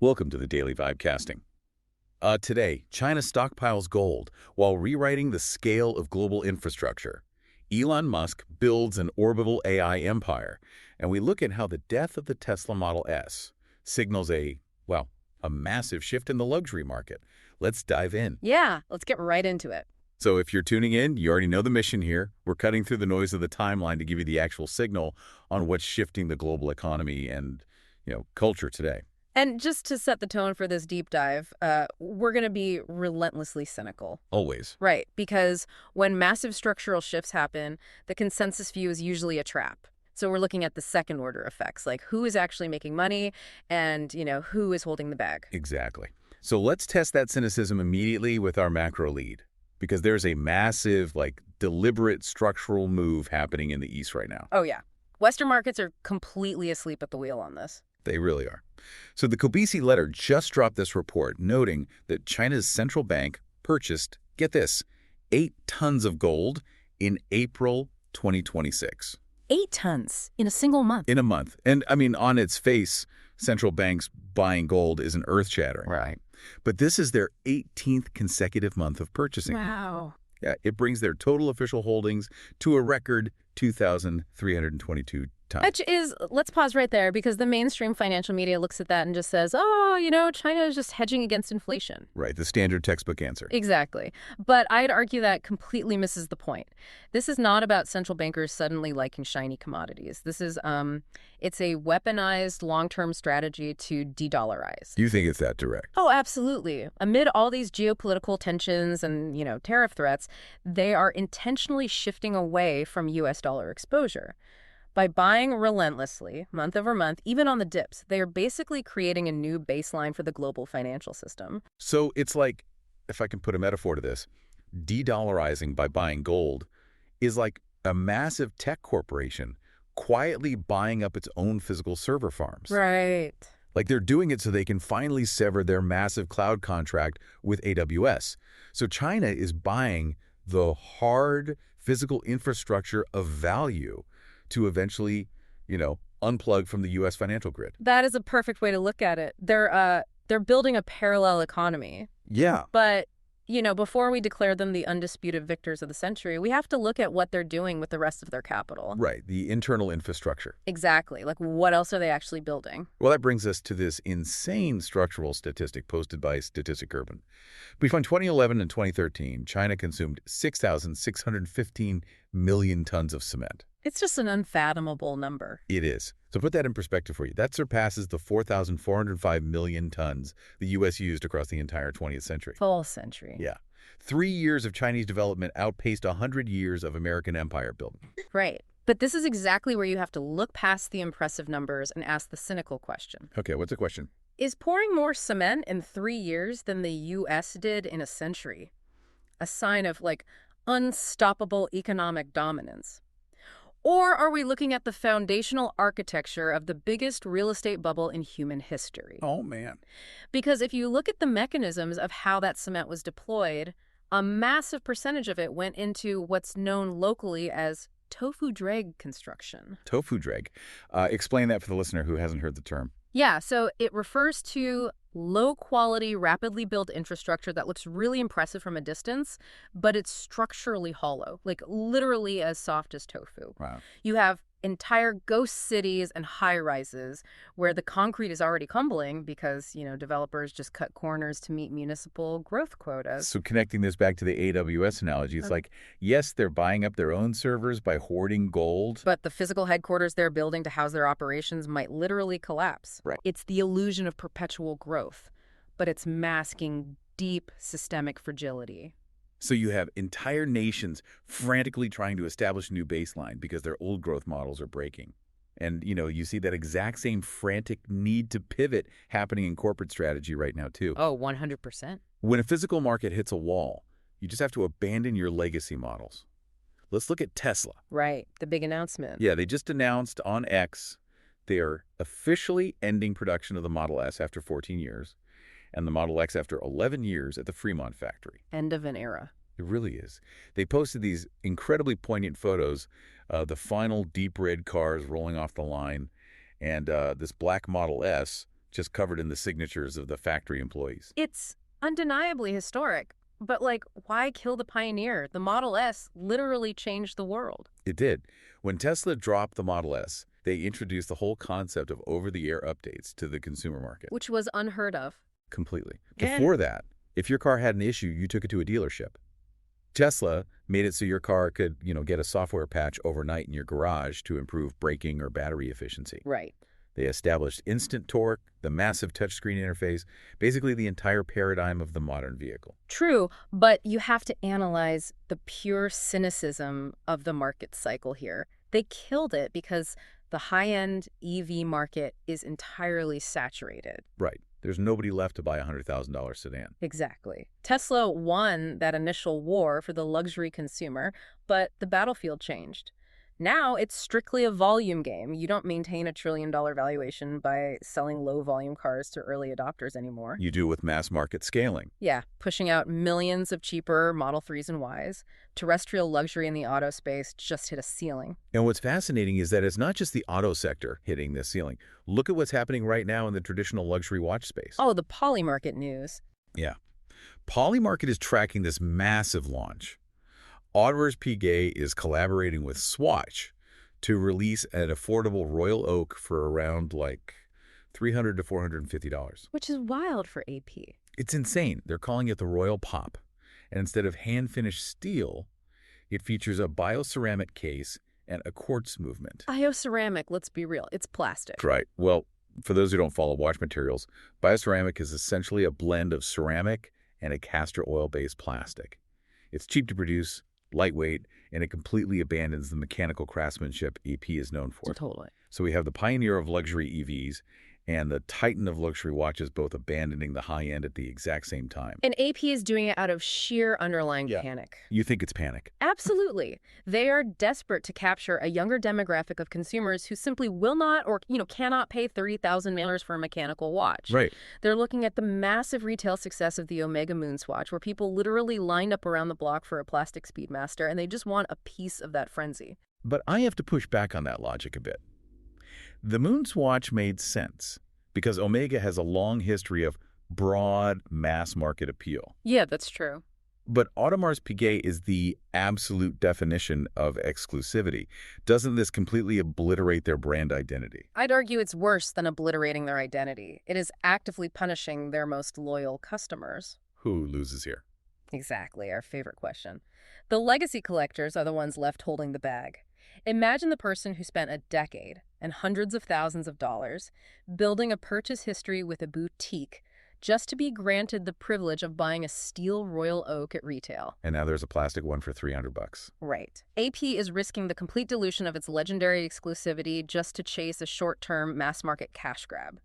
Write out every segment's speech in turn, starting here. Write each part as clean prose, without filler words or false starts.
Welcome to the Daily Vibecasting. Today, China stockpiles gold while rewriting the scale of global infrastructure. Elon Musk builds an orbital AI empire, and we look at how the death of the Tesla Model S signals a massive shift in the luxury market. Let's dive in. Yeah, let's get right into it. So if you're tuning in, you already know the mission here. We're cutting through the noise of the timeline to give you the actual signal on what's shifting the global economy and, culture today. And just to set the tone for this deep dive, we're going to be relentlessly cynical. Always. Right, because when massive structural shifts happen, the consensus view is usually a trap. So we're looking at the second order effects, like who is actually making money and, who is holding the bag. Exactly. So let's test that cynicism immediately with our macro lead, because there's a massive, deliberate structural move happening in the East right now. Oh, yeah. Western markets are completely asleep at the wheel on this. They really are. So the Kobeissi letter just dropped this report noting that China's central bank purchased, get this, 8 tons of gold in April 2026. 8 tons in a single month. In a month. And, on its face, central banks buying gold isn't earth-shattering. Right. But this is their 18th consecutive month of purchasing. Wow. Yeah, it brings their total official holdings to a record 2,322 tons. Which is, let's pause right there, because the mainstream financial media looks at that and just says, China is just hedging against inflation. Right, the standard textbook answer. Exactly. But I'd argue that completely misses the point. This is not about central bankers suddenly liking shiny commodities. This is, it's a weaponized long-term strategy to de-dollarize. You think it's that direct? Oh, absolutely. Amid all these geopolitical tensions and, tariff threats, they are intentionally shifting away from U.S. dollar exposure. By buying relentlessly, month over month, even on the dips, they are basically creating a new baseline for the global financial system. So it's like, if I can put a metaphor to this, de-dollarizing by buying gold is like a massive tech corporation quietly buying up its own physical server farms. Right. Like they're doing it so they can finally sever their massive cloud contract with AWS. So China is buying the hard physical infrastructure of value to eventually, unplug from the U.S. financial grid. That is a perfect way to look at it. They're building a parallel economy. Yeah. But, before we declare them the undisputed victors of the century, we have to look at what they're doing with the rest of their capital. Right, the internal infrastructure. Exactly. Like, what else are they actually building? Well, that brings us to this insane structural statistic posted by Statistic Urban. Between 2011 and 2013, China consumed 6,615 million tons of cement. It's just an unfathomable number. It is. So put that in perspective for you. That surpasses the 4,405 million tons the U.S. used across the entire 20th century. Full century. Yeah. 3 years of Chinese development outpaced 100 years of American empire building. Right. But this is exactly where you have to look past the impressive numbers and ask the cynical question. Okay, what's the question? Is pouring more cement in 3 years than the U.S. did in a century a sign of, unstoppable economic dominance? Or are we looking at the foundational architecture of the biggest real estate bubble in human history? Oh, man. Because if you look at the mechanisms of how that cement was deployed, a massive percentage of it went into what's known locally as tofu dreg construction. Tofu dreg. Explain that for the listener who hasn't heard the term. Yeah, so it refers to low-quality, rapidly built infrastructure that looks really impressive from a distance, but it's structurally hollow, literally as soft as tofu. Wow. You have entire ghost cities and high-rises where the concrete is already crumbling because, developers just cut corners to meet municipal growth quotas. So connecting this back to the AWS analogy, it's yes, they're buying up their own servers by hoarding gold. But the physical headquarters they're building to house their operations might literally collapse. Right. It's the illusion of perpetual growth, but it's masking deep systemic fragility. So you have entire nations frantically trying to establish a new baseline because their old growth models are breaking. And, you see that exact same frantic need to pivot happening in corporate strategy right now, too. Oh, 100%. When a physical market hits a wall, you just have to abandon your legacy models. Let's look at Tesla. Right. The big announcement. Yeah, they just announced on X they are officially ending production of the Model S after 14 years. And the Model X after 11 years at the Fremont factory. End of an era. It really is. They posted these incredibly poignant photos, the final deep red cars rolling off the line, and this black Model S just covered in the signatures of the factory employees. It's undeniably historic. But, like, why kill the pioneer? The Model S literally changed the world. It did. When Tesla dropped the Model S, they introduced the whole concept of over-the-air updates to the consumer market. Which was unheard of. Completely. Yeah. Before that, if your car had an issue, you took it to a dealership. Tesla made it so your car could, get a software patch overnight in your garage to improve braking or battery efficiency. Right. They established instant torque, the massive touchscreen interface, basically the entire paradigm of the modern vehicle. True, but you have to analyze the pure cynicism of the market cycle here. They killed it because the high-end EV market is entirely saturated. Right. There's nobody left to buy a $100,000 sedan. Exactly. Tesla won that initial war for the luxury consumer, but the battlefield changed. Now it's strictly a volume game. You don't maintain $1 trillion valuation by selling low-volume cars to early adopters anymore. You do with mass market scaling. Yeah, pushing out millions of cheaper Model 3s and Ys. Terrestrial luxury in the auto space just hit a ceiling. And what's fascinating is that it's not just the auto sector hitting this ceiling. Look at what's happening right now in the traditional luxury watch space. Oh, the Polymarket news. Yeah. Polymarket is tracking this massive launch. Audemars Piguet is collaborating with Swatch to release an affordable Royal Oak for around $300 to $450. Which is wild for AP. It's insane. They're calling it the Royal Pop. And instead of hand-finished steel, it features a bioceramic case and a quartz movement. Bioceramic, let's be real, it's plastic. Right. Well, for those who don't follow watch materials, bioceramic is essentially a blend of ceramic and a castor oil-based plastic. It's cheap to produce, lightweight, and it completely abandons the mechanical craftsmanship AP is known for. Totally. So we have the pioneer of luxury EVs and the titan of luxury watches both abandoning the high end at the exact same time. And AP is doing it out of sheer underlying panic. You think it's panic? Absolutely. They are desperate to capture a younger demographic of consumers who simply will not or, cannot pay $30,000 for a mechanical watch. Right. They're looking at the massive retail success of the Omega Moonswatch, where people literally lined up around the block for a plastic Speedmaster, and they just want a piece of that frenzy. But I have to push back on that logic a bit. The Moonswatch made sense because Omega has a long history of broad mass market appeal. Yeah, that's true. But Audemars Piguet is the absolute definition of exclusivity. Doesn't this completely obliterate their brand identity? I'd argue it's worse than obliterating their identity. It is actively punishing their most loyal customers. Who loses here? Exactly, our favorite question. The legacy collectors are the ones left holding the bag. Imagine the person who spent a decade and hundreds of thousands of dollars building a purchase history with a boutique just to be granted the privilege of buying a steel Royal Oak at retail. And now there's a plastic one for $300. Right. AP is risking the complete dilution of its legendary exclusivity just to chase a short-term mass-market cash grab.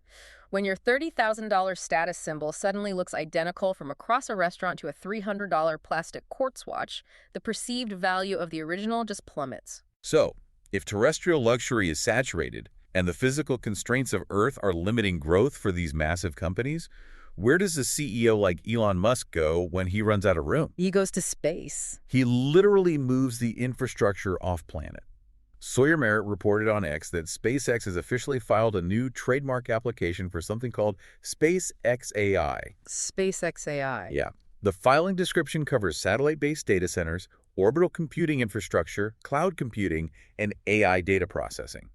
When your $30,000 status symbol suddenly looks identical from across a restaurant to a $300 plastic quartz watch, the perceived value of the original just plummets. So, if terrestrial luxury is saturated and the physical constraints of Earth are limiting growth for these massive companies, where does a CEO like Elon Musk go when he runs out of room? He goes to space. He literally moves the infrastructure off-planet. Sawyer Merritt reported on X that SpaceX has officially filed a new trademark application for something called SpaceX AI. SpaceX AI. Yeah. The filing description covers satellite-based data centers, orbital computing infrastructure, cloud computing, and AI data processing.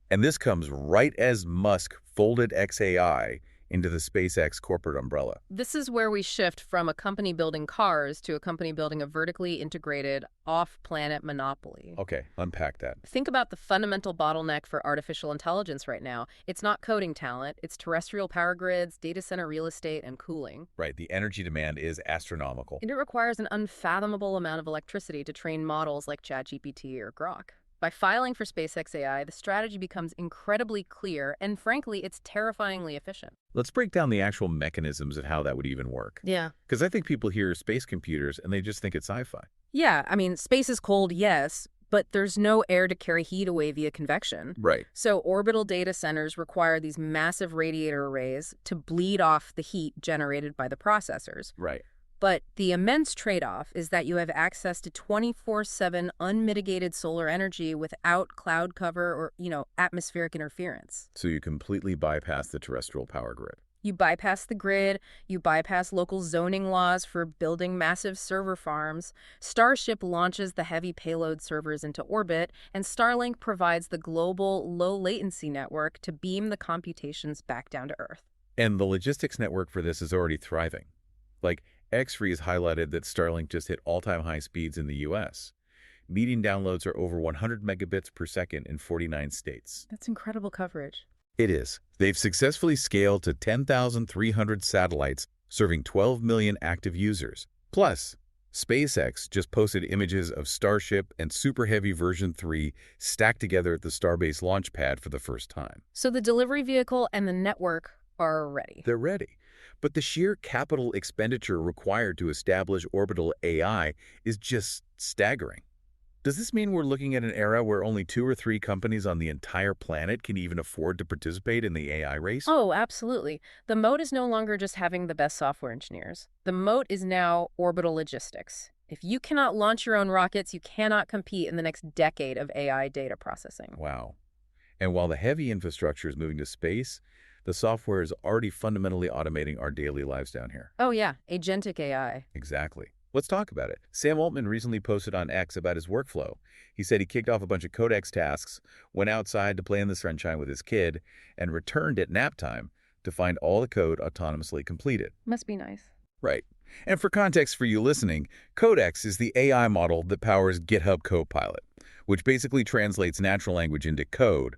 And this comes right as Musk folded XAI into the SpaceX corporate umbrella. This is where we shift from a company building cars to a company building a vertically integrated, off-planet monopoly. Okay, unpack that. Think about the fundamental bottleneck for artificial intelligence right now. It's not coding talent, it's terrestrial power grids, data center real estate, and cooling. Right, the energy demand is astronomical. And it requires an unfathomable amount of electricity to train models like ChatGPT or Grok. By filing for SpaceX AI, the strategy becomes incredibly clear, and frankly, it's terrifyingly efficient. Let's break down the actual mechanisms of how that would even work. Yeah. Because I think people hear space computers and they just think it's sci-fi. Yeah, I mean, space is cold, yes, but there's no air to carry heat away via convection. Right. So orbital data centers require these massive radiator arrays to bleed off the heat generated by the processors. Right. But the immense trade-off is that you have access to 24/7 unmitigated solar energy without cloud cover or, atmospheric interference. So you completely bypass the terrestrial power grid. You bypass the grid, you bypass local zoning laws for building massive server farms. Starship launches the heavy payload servers into orbit, and Starlink provides the global low-latency network to beam the computations back down to Earth. And the logistics network for this is already thriving. Like, X-Ray has highlighted that Starlink just hit all-time high speeds in the U.S. Median downloads are over 100 megabits per second in 49 states. That's incredible coverage. It is. They've successfully scaled to 10,300 satellites, serving 12 million active users. Plus, SpaceX just posted images of Starship and Super Heavy version 3 stacked together at the Starbase launch pad for the first time. So the delivery vehicle and the network are ready. They're ready. But the sheer capital expenditure required to establish orbital AI is just staggering. Does this mean we're looking at an era where only 2 or 3 companies on the entire planet can even afford to participate in the AI race? Oh, absolutely. The moat is no longer just having the best software engineers. The moat is now orbital logistics. If you cannot launch your own rockets, you cannot compete in the next decade of AI data processing. Wow. And while the heavy infrastructure is moving to space, the software is already fundamentally automating our daily lives down here. Oh yeah, agentic AI. Exactly. Let's talk about it. Sam Altman recently posted on X about his workflow. He said he kicked off a bunch of Codex tasks, went outside to play in the sunshine with his kid, and returned at nap time to find all the code autonomously completed. Must be nice. Right. And for context for you listening, Codex is the AI model that powers GitHub Copilot, which basically translates natural language into code.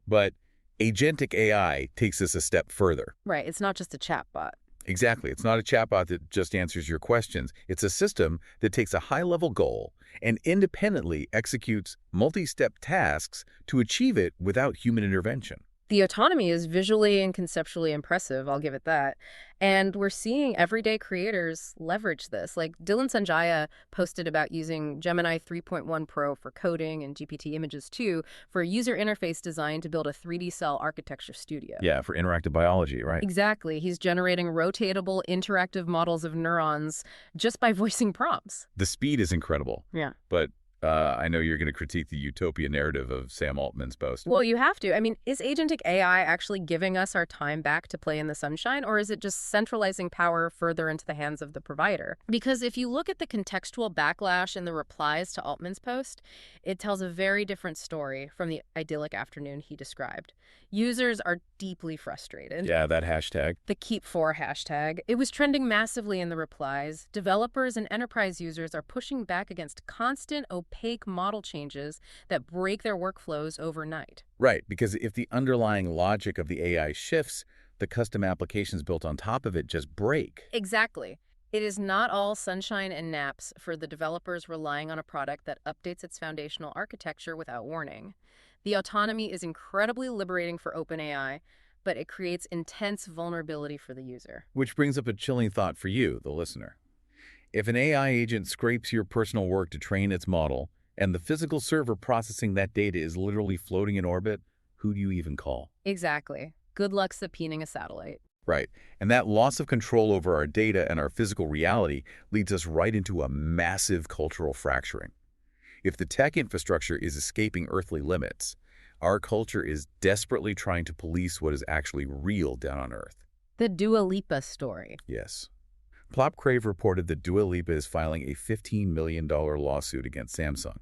But agentic AI takes this a step further. Right, it's not just a chatbot. Exactly. It's not a chatbot that just answers your questions. It's a system that takes a high-level goal and independently executes multi-step tasks to achieve it without human intervention. The autonomy is visually and conceptually impressive, I'll give it that. And we're seeing everyday creators leverage this. Like Dylan Sanjaya posted about using Gemini 3.1 Pro for coding and GPT Images 2 for a user interface designed to build a 3D cell architecture studio. Yeah, for interactive biology, right? Exactly. He's generating rotatable, interactive models of neurons just by voicing prompts. The speed is incredible. Yeah. But I know you're going to critique the utopia narrative of Sam Altman's post. Well, you have to. I mean, is agentic AI actually giving us our time back to play in the sunshine, or is it just centralizing power further into the hands of the provider? Because if you look at the contextual backlash in the replies to Altman's post, it tells a very different story from the idyllic afternoon he described. Users are deeply frustrated. Yeah, that hashtag. The Keep4 hashtag. It was trending massively in the replies. Developers and enterprise users are pushing back against constant, opaque model changes that break their workflows overnight. Right, because if the underlying logic of the AI shifts, the custom applications built on top of it just break. Exactly. It is not all sunshine and naps for the developers relying on a product that updates its foundational architecture without warning. The autonomy is incredibly liberating for OpenAI, but it creates intense vulnerability for the user. Which brings up a chilling thought for you, the listener. If an AI agent scrapes your personal work to train its model, and the physical server processing that data is literally floating in orbit, who do you even call? Exactly. Good luck subpoenaing a satellite. Right. And that loss of control over our data and our physical reality leads us right into a massive cultural fracturing. If the tech infrastructure is escaping earthly limits, our culture is desperately trying to police what is actually real down on Earth. The Dua Lipa story. Yes. Plop Crave reported that Dua Lipa is filing a $15 million lawsuit against Samsung.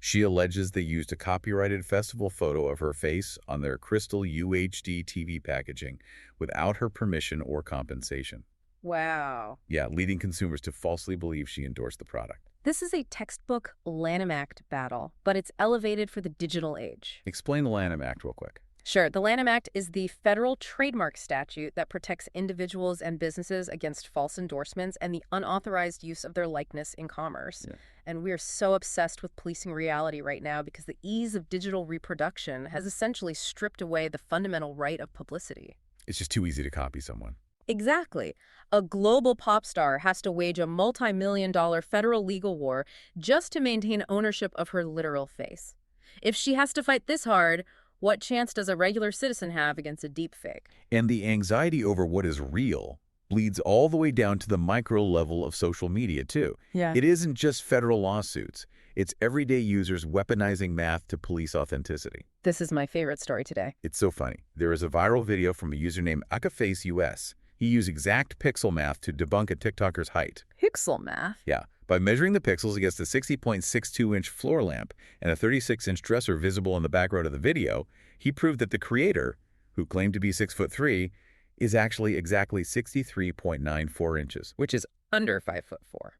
She alleges they used a copyrighted festival photo of her face on their Crystal UHD TV packaging without her permission or compensation. Wow. Yeah, leading consumers to falsely believe she endorsed the product. This is a textbook Lanham Act battle, but it's elevated for the digital age. Explain the Lanham Act real quick. Sure. The Lanham Act is the federal trademark statute that protects individuals and businesses against false endorsements and the unauthorized use of their likeness in commerce. Yeah. And we're so obsessed with policing reality right now because the ease of digital reproduction has essentially stripped away the fundamental right of publicity. It's just too easy to copy someone. Exactly. A global pop star has to wage a multi-million-dollar federal legal war just to maintain ownership of her literal face. If she has to fight this hard, what chance does a regular citizen have against a deepfake? And the anxiety over what is real bleeds all the way down to the micro level of social media, too. Yeah. It isn't just federal lawsuits. It's everyday users weaponizing math to police authenticity. This is my favorite story today. It's so funny. There is a viral video from a user named AkafaceUS. He used exact pixel math to debunk a TikToker's height. Pixel math? Yeah. By measuring the pixels against a 60.62-inch floor lamp and a 36-inch dresser visible in the background of the video, he proved that the creator, who claimed to be 6'3", is actually exactly 63.94 inches. Which is under 5'4".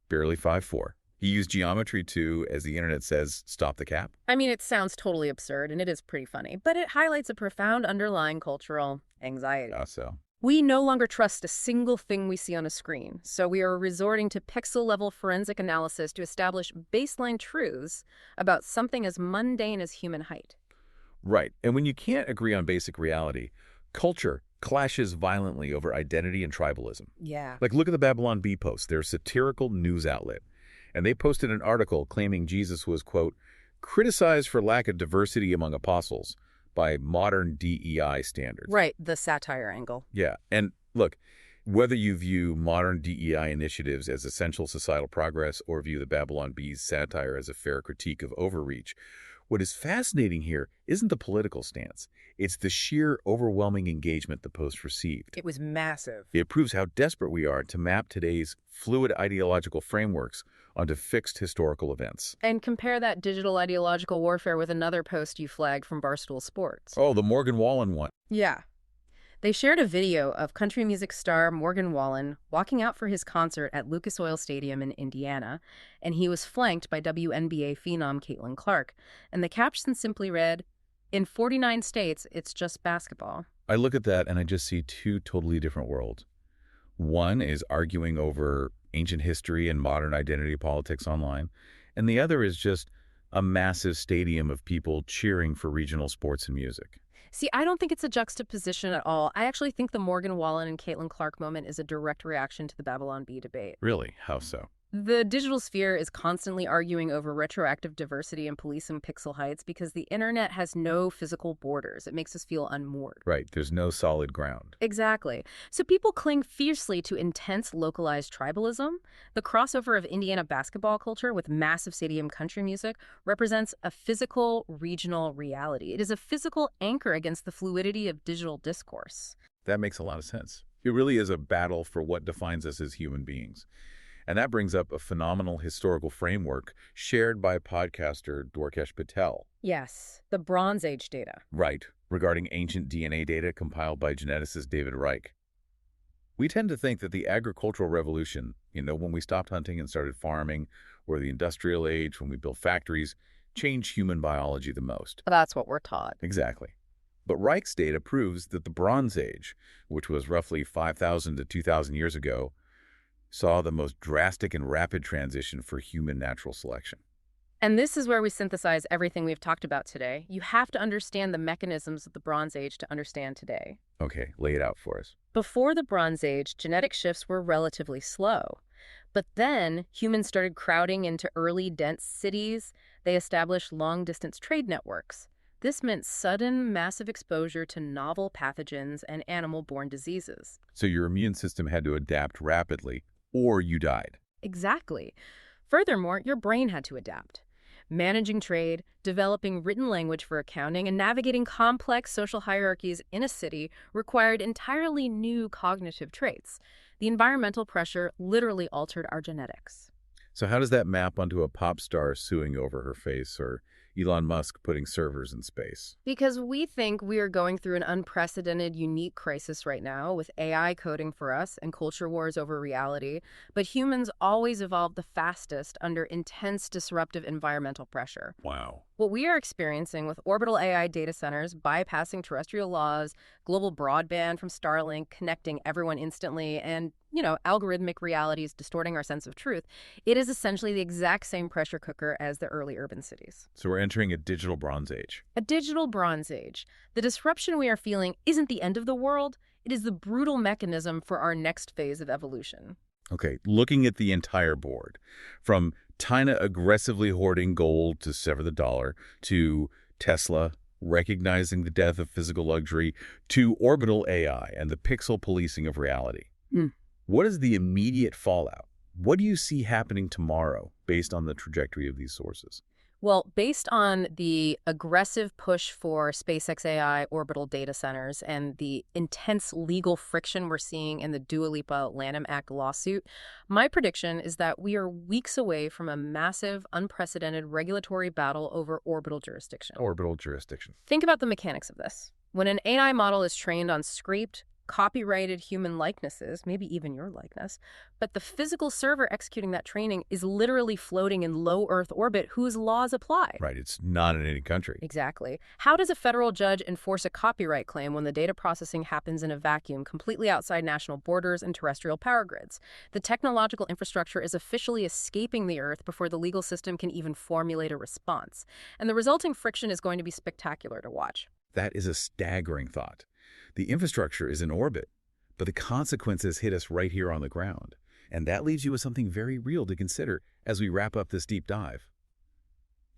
Barely 5'4". He used geometry to, as the internet says, stop the cap. I mean, it sounds totally absurd, and it is pretty funny, but it highlights a profound underlying cultural anxiety. So. We no longer trust a single thing we see on a screen, so we are resorting to pixel-level forensic analysis to establish baseline truths about something as mundane as human height. Right. And when you can't agree on basic reality, culture clashes violently over identity and tribalism. Yeah. Like, look at the Babylon Bee post, their satirical news outlet. And they posted an article claiming Jesus was, quote, criticized for lack of diversity among apostles by modern DEI standards. Right, the satire angle. Yeah, and look, whether you view modern DEI initiatives as essential societal progress or view the Babylon Bee's satire as a fair critique of overreach, what is fascinating here isn't the political stance. It's the sheer overwhelming engagement the post received. It was massive. It proves how desperate we are to map today's fluid ideological frameworks onto fixed historical events. And compare that digital ideological warfare with another post you flagged from Barstool Sports. Oh, the Morgan Wallen one. Yeah. They shared a video of country music star Morgan Wallen walking out for his concert at Lucas Oil Stadium in Indiana, and he was flanked by WNBA phenom Caitlin Clark. And the caption simply read, "In 49 states, it's just basketball." I look at that and I just see two totally different worlds. One is arguing over ancient history and modern identity politics online, and the other is just a massive stadium of people cheering for regional sports and music. See, I don't think it's a juxtaposition at all. I actually think the Morgan Wallen and Caitlin Clark moment is a direct reaction to the Babylon Bee debate. Really? How so? The digital sphere is constantly arguing over retroactive diversity and policing pixel heights because the internet has no physical borders. It makes us feel unmoored. Right, there's no solid ground. Exactly. So people cling fiercely to intense localized tribalism. The crossover of Indiana basketball culture with massive stadium country music represents a physical regional reality. It is a physical anchor against the fluidity of digital discourse. That makes a lot of sense. It really is a battle for what defines us as human beings. And that brings up a phenomenal historical framework shared by podcaster Dwarkesh Patel. Yes, the Bronze Age data. Right, regarding ancient DNA data compiled by geneticist David Reich. We tend to think that the agricultural revolution, when we stopped hunting and started farming, or the industrial age, when we built factories, changed human biology the most. That's what we're taught. Exactly. But Reich's data proves that the Bronze Age, which was roughly 5,000 to 2,000 years ago, saw the most drastic and rapid transition for human natural selection. And this is where we synthesize everything we've talked about today. You have to understand the mechanisms of the Bronze Age to understand today. Okay, lay it out for us. Before the Bronze Age, genetic shifts were relatively slow. But then humans started crowding into early, dense cities. They established long-distance trade networks. This meant sudden, massive exposure to novel pathogens and animal-borne diseases. So your immune system had to adapt rapidly, or you died. Exactly. Furthermore, your brain had to adapt. Managing trade, developing written language for accounting, and navigating complex social hierarchies in a city required entirely new cognitive traits. The environmental pressure literally altered our genetics. So how does that map onto a pop star suing over her face, or Elon Musk putting servers in space? Because we think we are going through an unprecedented, unique crisis right now with AI coding for us and culture wars over reality. But humans always evolved the fastest under intense disruptive environmental pressure. Wow. What we are experiencing with orbital AI data centers bypassing terrestrial laws, global broadband from Starlink connecting everyone instantly, and, algorithmic realities distorting our sense of truth, it is essentially the exact same pressure cooker as the early urban cities. So we're entering a digital Bronze Age. A digital Bronze Age. The disruption we are feeling isn't the end of the world. It is the brutal mechanism for our next phase of evolution. Okay, looking at the entire board, from China aggressively hoarding gold to sever the dollar, to Tesla recognizing the death of physical luxury, to orbital AI and the pixel policing of reality. What is the immediate fallout? What do you see happening tomorrow based on the trajectory of these sources? Well, based on the aggressive push for SpaceX AI orbital data centers and the intense legal friction we're seeing in the Dua Lipa Lanham Act lawsuit, my prediction is that we are weeks away from a massive, unprecedented regulatory battle over orbital jurisdiction. Orbital jurisdiction. Think about the mechanics of this. When an AI model is trained on scraped, copyrighted human likenesses, maybe even your likeness, but the physical server executing that training is literally floating in low Earth orbit whose laws apply. Right, it's not in any country. Exactly. How does a federal judge enforce a copyright claim when the data processing happens in a vacuum completely outside national borders and terrestrial power grids? The technological infrastructure is officially escaping the Earth before the legal system can even formulate a response. And the resulting friction is going to be spectacular to watch. That is a staggering thought. The infrastructure is in orbit, but the consequences hit us right here on the ground. And that leaves you with something very real to consider as we wrap up this deep dive.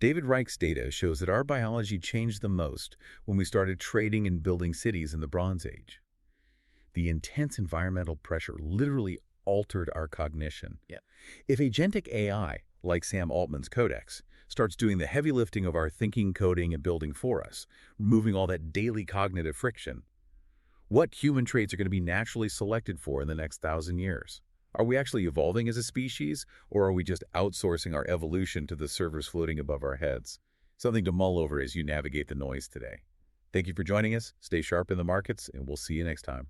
David Reich's data shows that our biology changed the most when we started trading and building cities in the Bronze Age. The intense environmental pressure literally altered our cognition. Yeah. If agentic AI, like Sam Altman's Codex, starts doing the heavy lifting of our thinking, coding, and building for us, removing all that daily cognitive friction, what human traits are going to be naturally selected for in the next 1,000 years? Are we actually evolving as a species, or are we just outsourcing our evolution to the servers floating above our heads? Something to mull over as you navigate the noise today. Thank you for joining us. Stay sharp in the markets, and we'll see you next time.